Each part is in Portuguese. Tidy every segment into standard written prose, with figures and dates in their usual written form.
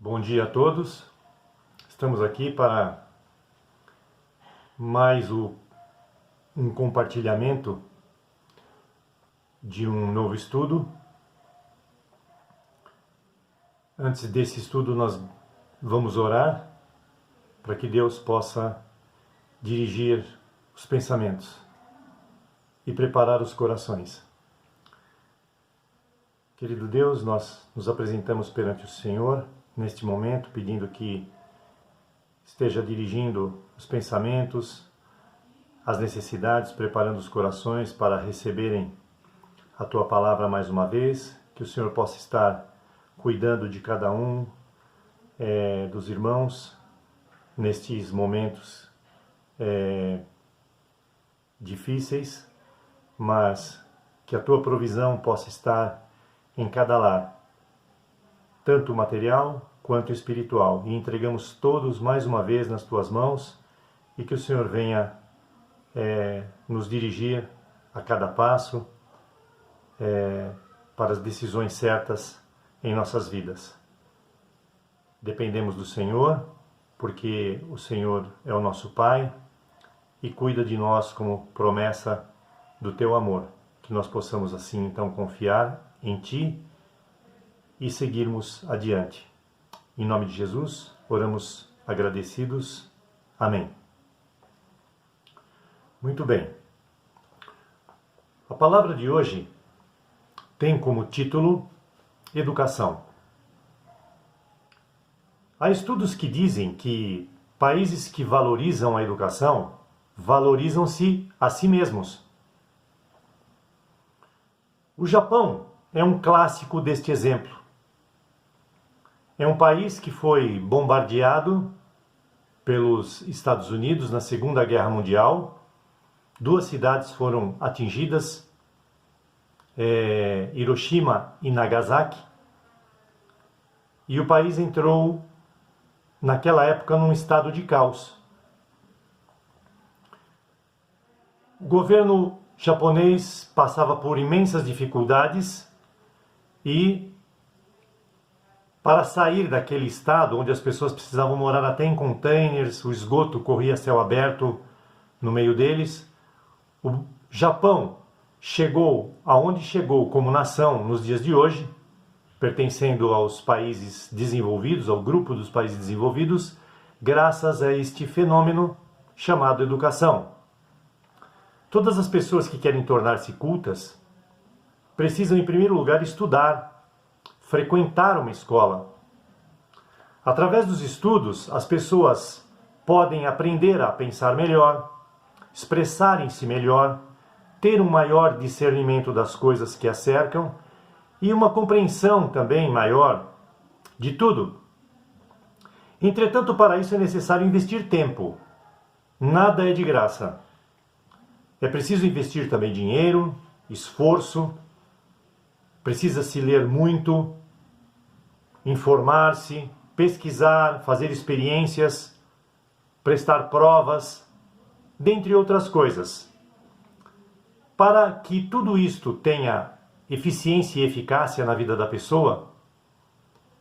Bom dia a todos. Estamos aqui para mais um compartilhamento de um novo estudo. Antes desse estudo, nós vamos orar para que Deus possa dirigir os pensamentos e preparar os corações. Querido Deus, nós nos apresentamos perante o Senhor neste momento, pedindo que esteja dirigindo os pensamentos, as necessidades, preparando os corações para receberem a Tua palavra mais uma vez, que o Senhor possa estar cuidando de cada um dos irmãos nestes momentos difíceis, mas que a Tua provisão possa estar em cada lar, tanto material quanto espiritual, e entregamos todos mais uma vez nas Tuas mãos, e que o Senhor venha nos dirigir a cada passo para as decisões certas em nossas vidas. Dependemos do Senhor, porque o Senhor é o nosso Pai e cuida de nós como promessa do Teu amor, que nós possamos assim então confiar em Ti e seguirmos adiante. Em nome de Jesus, oramos agradecidos. Amém. Muito bem. A palavra de hoje tem como título Educação. Há estudos que dizem que países que valorizam a educação valorizam-se a si mesmos. O Japão é um clássico deste exemplo. É um país que foi bombardeado pelos Estados Unidos na Segunda Guerra Mundial. 2 cidades foram atingidas, Hiroshima e Nagasaki. E o país entrou, naquela época, num estado de caos. O governo japonês passava por imensas dificuldades e, para sair daquele estado onde as pessoas precisavam morar até em containers, o esgoto corria a céu aberto no meio deles, o Japão chegou aonde chegou como nação nos dias de hoje, pertencendo aos países desenvolvidos, ao grupo dos países desenvolvidos, graças a este fenômeno chamado educação. Todas as pessoas que querem tornar-se cultas precisam, em primeiro lugar, estudar, frequentar uma escola. Através dos estudos, as pessoas podem aprender a pensar melhor, expressarem-se melhor, ter um maior discernimento das coisas que as cercam e uma compreensão também maior de tudo. Entretanto, para isso é necessário investir tempo. Nada é de graça. É preciso investir também dinheiro, esforço, precisa-se ler muito, informar-se, pesquisar, fazer experiências, prestar provas, dentre outras coisas. Para que tudo isto tenha eficiência e eficácia na vida da pessoa,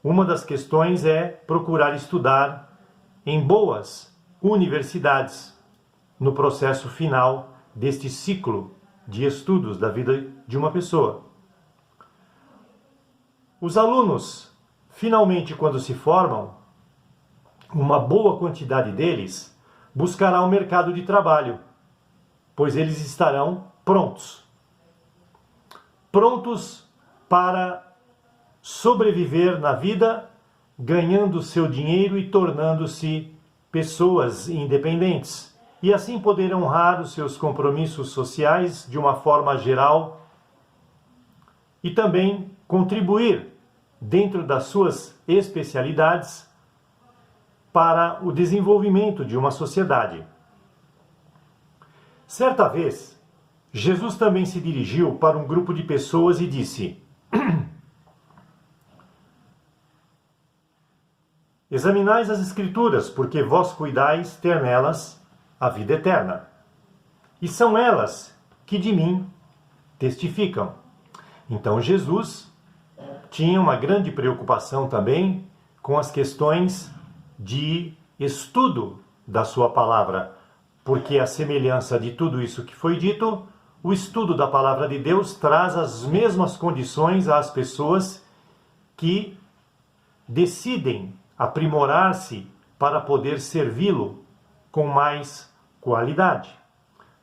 uma das questões é procurar estudar em boas universidades no processo final deste ciclo de estudos da vida de uma pessoa. Os alunos, finalmente, quando se formam, uma boa quantidade deles buscará o mercado de trabalho, pois eles estarão prontos para sobreviver na vida, ganhando seu dinheiro e tornando-se pessoas independentes, e assim poder honrar os seus compromissos sociais de uma forma geral e também contribuir dentro das suas especialidades para o desenvolvimento de uma sociedade. Certa vez, Jesus também se dirigiu para um grupo de pessoas e disse: Examinais as Escrituras, porque vós cuidais ter nelas a vida eterna. E são elas que de mim testificam. Então Jesus tinha uma grande preocupação também com as questões de estudo da sua palavra, porque a semelhança de tudo isso que foi dito, o estudo da palavra de Deus traz as mesmas condições às pessoas que decidem aprimorar-se para poder servi-lo com mais qualidade.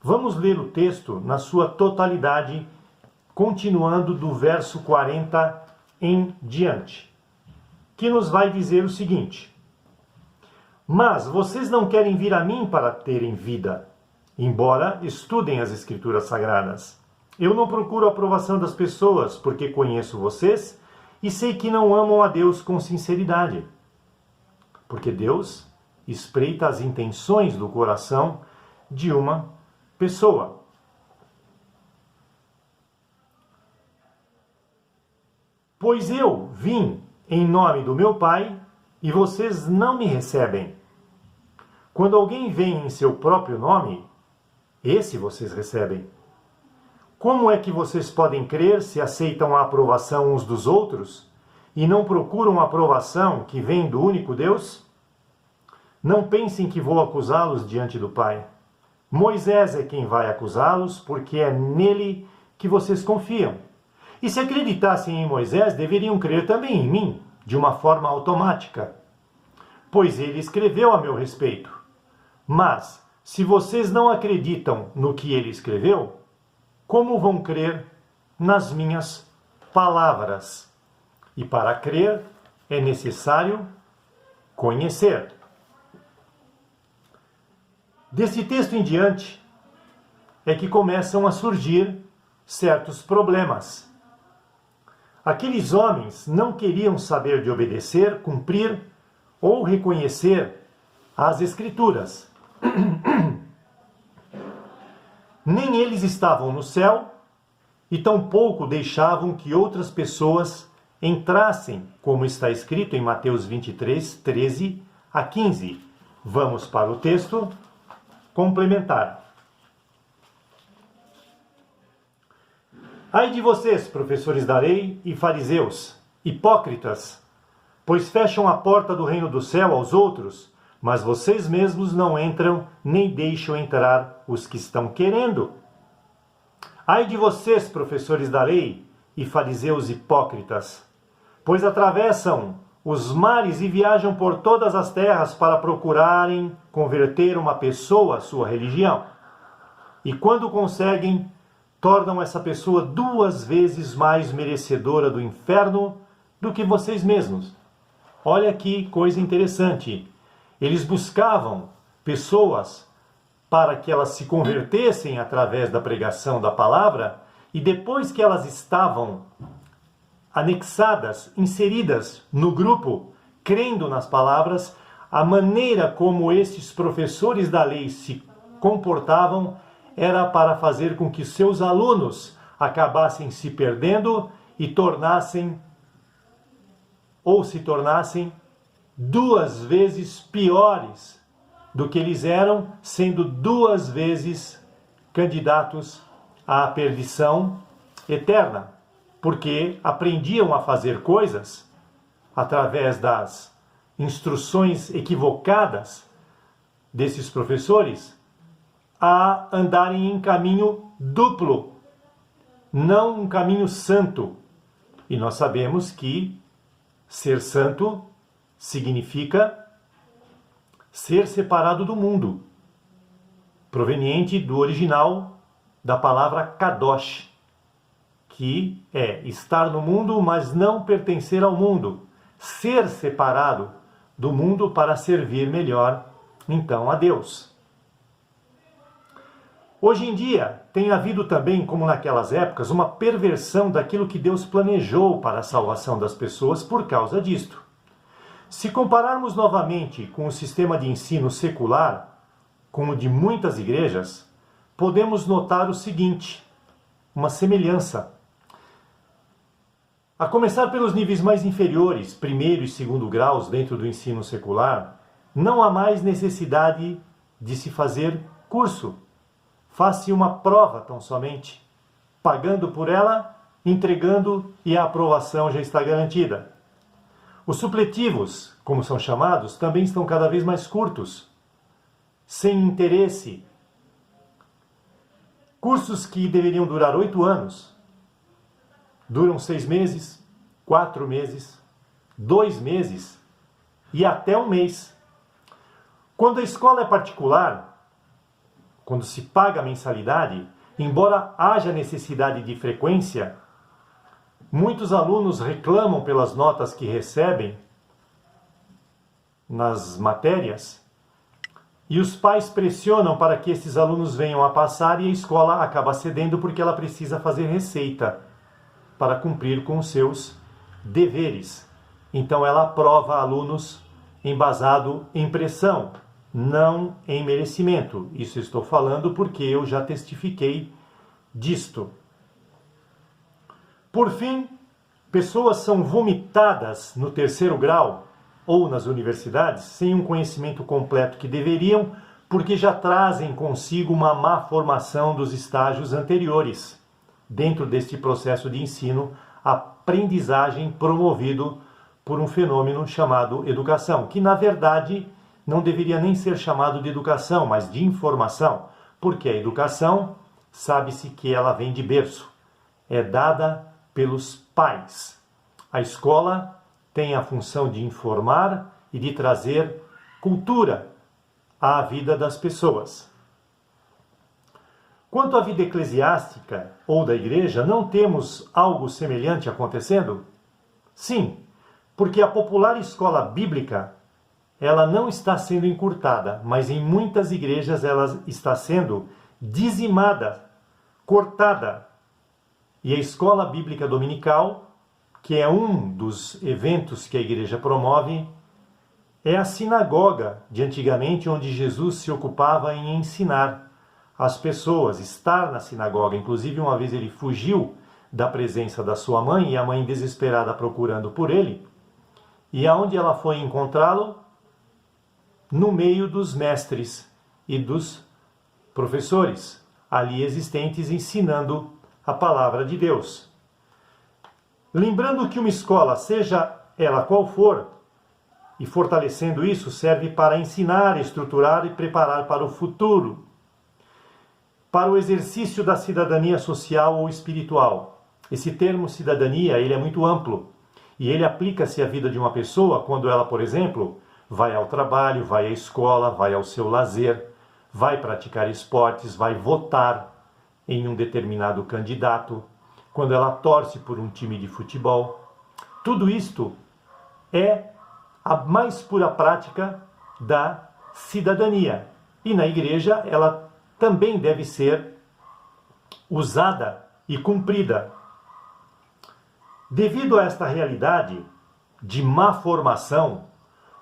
Vamos ler o texto na sua totalidade, continuando do verso 40 em diante, que nos vai dizer o seguinte: mas vocês não querem vir a mim para terem vida, embora estudem as Escrituras Sagradas. Eu não procuro a aprovação das pessoas, porque conheço vocês e sei que não amam a Deus com sinceridade. Porque Deus espreita as intenções do coração de uma pessoa. Pois eu vim em nome do meu Pai e vocês não me recebem. Quando alguém vem em seu próprio nome, esse vocês recebem. Como é que vocês podem crer se aceitam a aprovação uns dos outros e não procuram a aprovação que vem do único Deus? Não pensem que vou acusá-los diante do Pai. Moisés é quem vai acusá-los, porque é nele que vocês confiam. E se acreditassem em Moisés, deveriam crer também em mim, de uma forma automática, pois ele escreveu a meu respeito. Mas, se vocês não acreditam no que ele escreveu, como vão crer nas minhas palavras? E para crer é necessário conhecer. Desse texto em diante é que começam a surgir certos problemas. Aqueles homens não queriam saber de obedecer, cumprir ou reconhecer as Escrituras. Nem eles estavam no céu e tampouco deixavam que outras pessoas entrassem, como está escrito em Mateus 23, 13 a 15. Vamos para o texto complementar. Ai de vocês, professores da lei e fariseus, hipócritas, pois fecham a porta do reino do céu aos outros, mas vocês mesmos não entram nem deixam entrar os que estão querendo. Ai de vocês, professores da lei e fariseus hipócritas, pois atravessam os mares e viajam por todas as terras para procurarem converter uma pessoa à sua religião. E quando conseguem, tornam essa pessoa 2 vezes mais merecedora do inferno do que vocês mesmos. Olha que coisa interessante. Eles buscavam pessoas para que elas se convertessem através da pregação da palavra, e depois que elas estavam anexadas, inseridas no grupo, crendo nas palavras, a maneira como esses professores da lei se comportavam era para fazer com que seus alunos acabassem se perdendo e se tornassem 2 vezes piores do que eles eram, sendo 2 vezes candidatos à perdição eterna, porque aprendiam a fazer coisas através das instruções equivocadas desses professores, a andarem em caminho duplo, não um caminho santo. E nós sabemos que ser santo significa ser separado do mundo, proveniente do original da palavra kadosh, que é estar no mundo, mas não pertencer ao mundo, ser separado do mundo para servir melhor, então, a Deus. Hoje em dia, tem havido também, como naquelas épocas, uma perversão daquilo que Deus planejou para a salvação das pessoas por causa disto. Se compararmos novamente com o sistema de ensino secular, como o de muitas igrejas, podemos notar o seguinte, uma semelhança. A começar pelos níveis mais inferiores, 1º e 2º graus dentro do ensino secular, não há mais necessidade de se fazer curso. Faz-se uma prova tão somente, pagando por ela, entregando e a aprovação já está garantida. Os supletivos, como são chamados, também estão cada vez mais curtos, sem interesse. Cursos que deveriam durar 8 anos, duram 6 meses, 4 meses, 2 meses e até 1 mês. Quando a escola é particular, quando se paga a mensalidade, embora haja necessidade de frequência, muitos alunos reclamam pelas notas que recebem nas matérias e os pais pressionam para que esses alunos venham a passar e a escola acaba cedendo porque ela precisa fazer receita para cumprir com os seus deveres. Então ela aprova alunos embasado em pressão, não em merecimento. Isso estou falando porque eu já testifiquei disto. Por fim, pessoas são vomitadas no 3º grau ou nas universidades sem um conhecimento completo que deveriam, porque já trazem consigo uma má formação dos estágios anteriores, dentro deste processo de ensino-aprendizagem promovido por um fenômeno chamado educação, que na verdade não deveria nem ser chamado de educação, mas de informação, porque a educação, sabe-se que ela vem de berço, é dada pelos pais. A escola tem a função de informar e de trazer cultura à vida das pessoas. Quanto à vida eclesiástica ou da igreja, não temos algo semelhante acontecendo? Sim, porque a popular escola bíblica, ela não está sendo encurtada, mas em muitas igrejas ela está sendo dizimada, cortada. E a escola bíblica dominical, que é um dos eventos que a igreja promove, é a sinagoga de antigamente, onde Jesus se ocupava em ensinar as pessoas, estar na sinagoga. Inclusive, uma vez ele fugiu da presença da sua mãe, e a mãe desesperada procurando por ele. E aonde ela foi encontrá-lo? No meio dos mestres e dos professores ali existentes, ensinando a palavra de Deus. Lembrando que uma escola, seja ela qual for, e fortalecendo isso, serve para ensinar, estruturar e preparar para o futuro, para o exercício da cidadania social ou espiritual. Esse termo cidadania, ele é muito amplo, e ele aplica-se à vida de uma pessoa quando ela, por exemplo, vai ao trabalho, vai à escola, vai ao seu lazer, vai praticar esportes, vai votar em um determinado candidato, quando ela torce por um time de futebol. Tudo isto é a mais pura prática da cidadania. E na igreja ela também deve ser usada e cumprida. Devido a esta realidade de má formação,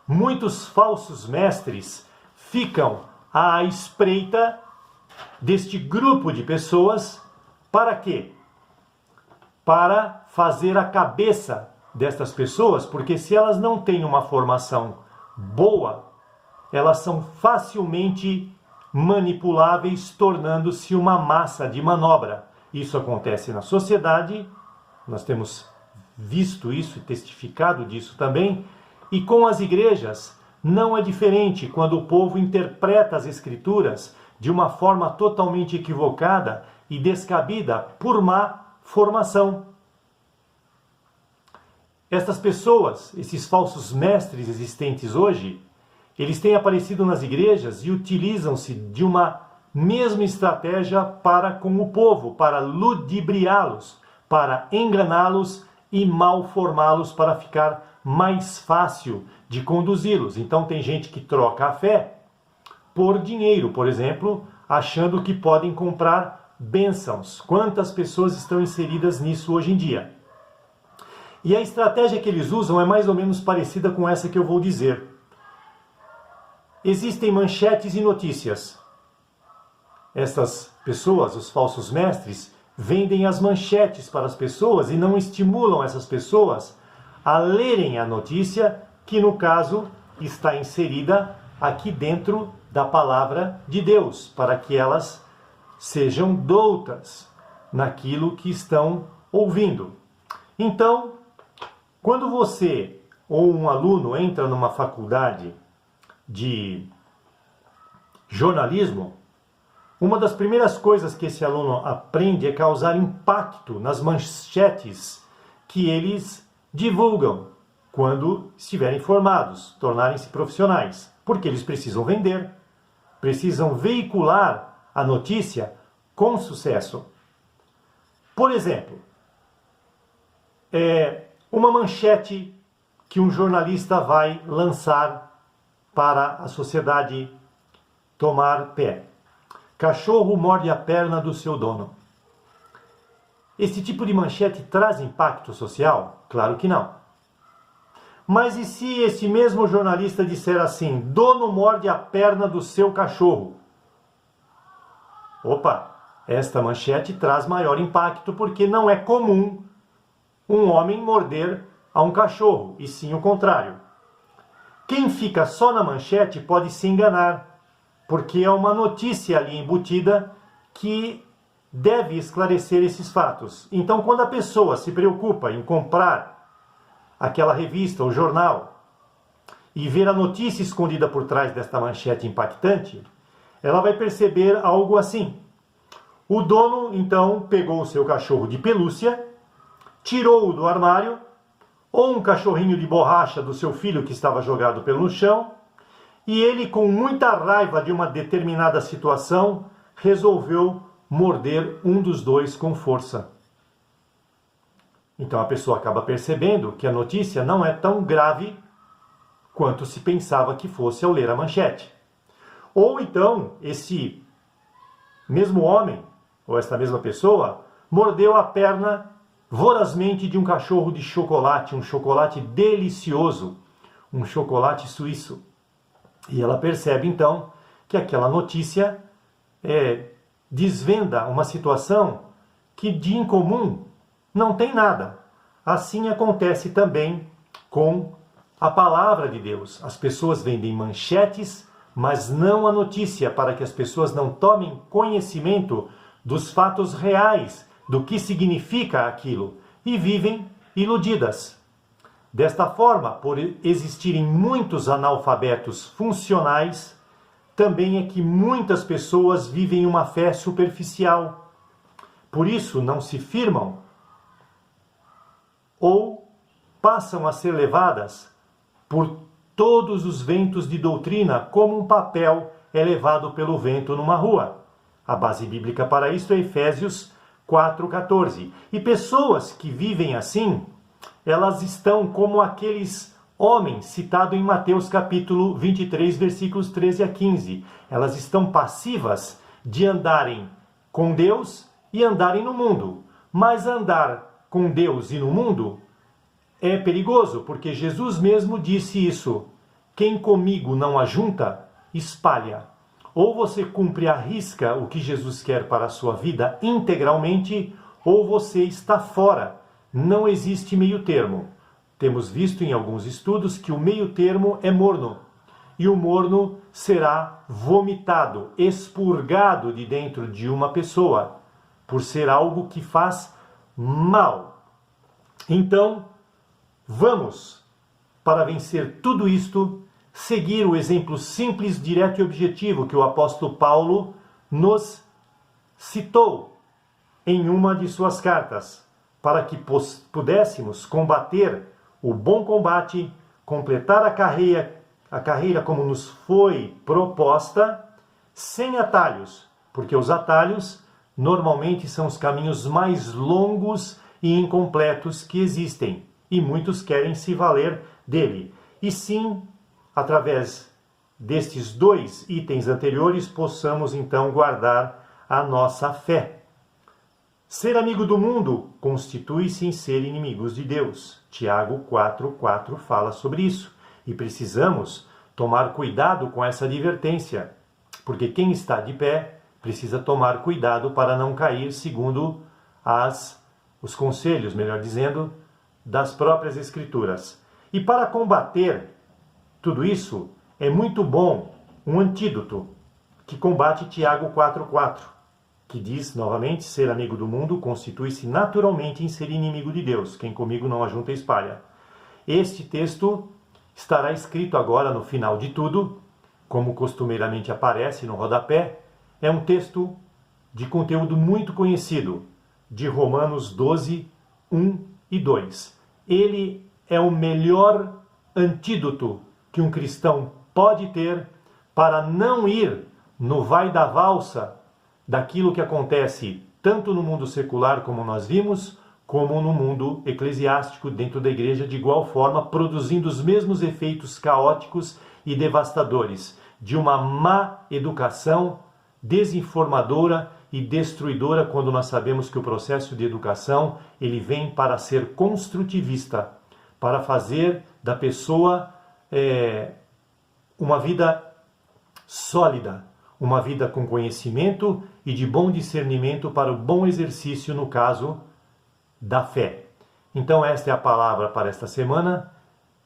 muitos falsos mestres ficam à espreita deste grupo de pessoas. Para quê? Para fazer a cabeça destas pessoas, porque se elas não têm uma formação boa, elas são facilmente manipuláveis, tornando-se uma massa de manobra. Isso acontece na sociedade, nós temos visto isso e testificado disso também, e com as igrejas não é diferente quando o povo interpreta as escrituras de uma forma totalmente equivocada e descabida por má formação. Estas pessoas, esses falsos mestres existentes hoje, eles têm aparecido nas igrejas e utilizam-se de uma mesma estratégia para com o povo, para ludibriá-los, para enganá-los e mal formá-los para ficar mais fácil de conduzi-los. Então tem gente que troca a fé por dinheiro, por exemplo, achando que podem comprar bênçãos. Quantas pessoas estão inseridas nisso hoje em dia? E a estratégia que eles usam é mais ou menos parecida com essa que eu vou dizer. Existem manchetes e notícias. Essas pessoas, os falsos mestres, vendem as manchetes para as pessoas e não estimulam essas pessoas a lerem a notícia, que no caso está inserida aqui dentro da palavra de Deus, para que elas sejam doutas naquilo que estão ouvindo. Então, quando você ou um aluno entra numa faculdade de jornalismo, uma das primeiras coisas que esse aluno aprende é causar impacto nas manchetes que eles divulgam quando estiverem formados, tornarem-se profissionais, porque eles precisam vender, precisam veicular a notícia com sucesso. Por exemplo, uma manchete que um jornalista vai lançar para a sociedade tomar pé. Cachorro morde a perna do seu dono. Esse tipo de manchete traz impacto social? Claro que não. Mas e se esse mesmo jornalista disser assim: dono morde a perna do seu cachorro? Opa, esta manchete traz maior impacto porque não é comum um homem morder a um cachorro, e sim o contrário. Quem fica só na manchete pode se enganar, porque é uma notícia ali embutida que deve esclarecer esses fatos. Então, quando a pessoa se preocupa em comprar aquela revista ou jornal e ver a notícia escondida por trás desta manchete impactante, ela vai perceber algo assim: o dono, então, pegou o seu cachorro de pelúcia, tirou-o do armário, ou um cachorrinho de borracha do seu filho que estava jogado pelo chão, e ele, com muita raiva de uma determinada situação, resolveu morder um dos dois com força. Então a pessoa acaba percebendo que a notícia não é tão grave quanto se pensava que fosse ao ler a manchete. Ou então, esse mesmo homem, ou esta mesma pessoa, mordeu a perna vorazmente de um cachorro de chocolate, um chocolate delicioso, um chocolate suíço. E ela percebe então que aquela notícia desvenda uma situação que de incomum não tem nada. Assim acontece também com a palavra de Deus. As pessoas vendem manchetes, mas não a notícia, para que as pessoas não tomem conhecimento dos fatos reais, do que significa aquilo, e vivem iludidas. Desta forma, por existirem muitos analfabetos funcionais, também é que muitas pessoas vivem uma fé superficial. Por isso não se firmam ou passam a ser levadas por todos os ventos de doutrina, como um papel é levado pelo vento numa rua. A base bíblica para isso é Efésios 4,14. E pessoas que vivem assim, elas estão como aqueles homens citados em Mateus capítulo 23, versículos 13 a 15. Elas estão passivas de andarem com Deus e andarem no mundo. Mas andar com Deus e no mundo é perigoso, porque Jesus mesmo disse isso: quem comigo não ajunta, espalha. Ou você cumpre à risca o que Jesus quer para a sua vida integralmente, ou você está fora. Não existe meio termo. Temos visto em alguns estudos que o meio termo é morno. E o morno será vomitado, expurgado de dentro de uma pessoa, por ser algo que faz mal. Então, vamos, para vencer tudo isto, seguir o exemplo simples, direto e objetivo que o apóstolo Paulo nos citou em uma de suas cartas, para que pudéssemos combater o bom combate, completar a carreira como nos foi proposta, sem atalhos, porque os atalhos normalmente são os caminhos mais longos e incompletos que existem, e muitos querem se valer dele. E sim, através destes dois itens anteriores, possamos então guardar a nossa fé. Ser amigo do mundo constitui-se em ser inimigos de Deus. Tiago 4,4 fala sobre isso. E precisamos tomar cuidado com essa advertência, porque quem está de pé precisa tomar cuidado para não cair segundo os conselhos, melhor dizendo, das próprias Escrituras. E para combater tudo isso, é muito bom um antídoto que combate Tiago 4,4, que diz, novamente, ser amigo do mundo constitui-se naturalmente em ser inimigo de Deus. Quem comigo não ajunta, espalha. Este texto estará escrito agora no final de tudo, como costumeiramente aparece no rodapé. É um texto de conteúdo muito conhecido, de Romanos 12, 1 e 2. Ele é o melhor antídoto que um cristão pode ter para não ir no vai da valsa daquilo que acontece tanto no mundo secular, como nós vimos, como no mundo eclesiástico dentro da igreja, de igual forma, produzindo os mesmos efeitos caóticos e devastadores de uma má educação desinformadora e destruidora, quando nós sabemos que o processo de educação ele vem para ser construtivista, para fazer da pessoa uma vida sólida, uma vida com conhecimento e de bom discernimento para o bom exercício, no caso da fé. Então esta é a palavra para esta semana.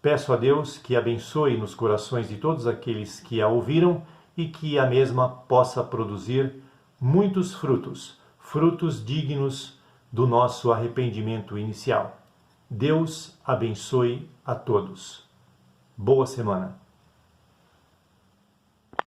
Peço a Deus que abençoe nos corações de todos aqueles que a ouviram e que a mesma possa produzir muitos frutos, frutos dignos do nosso arrependimento inicial. Deus abençoe a todos. Boa semana.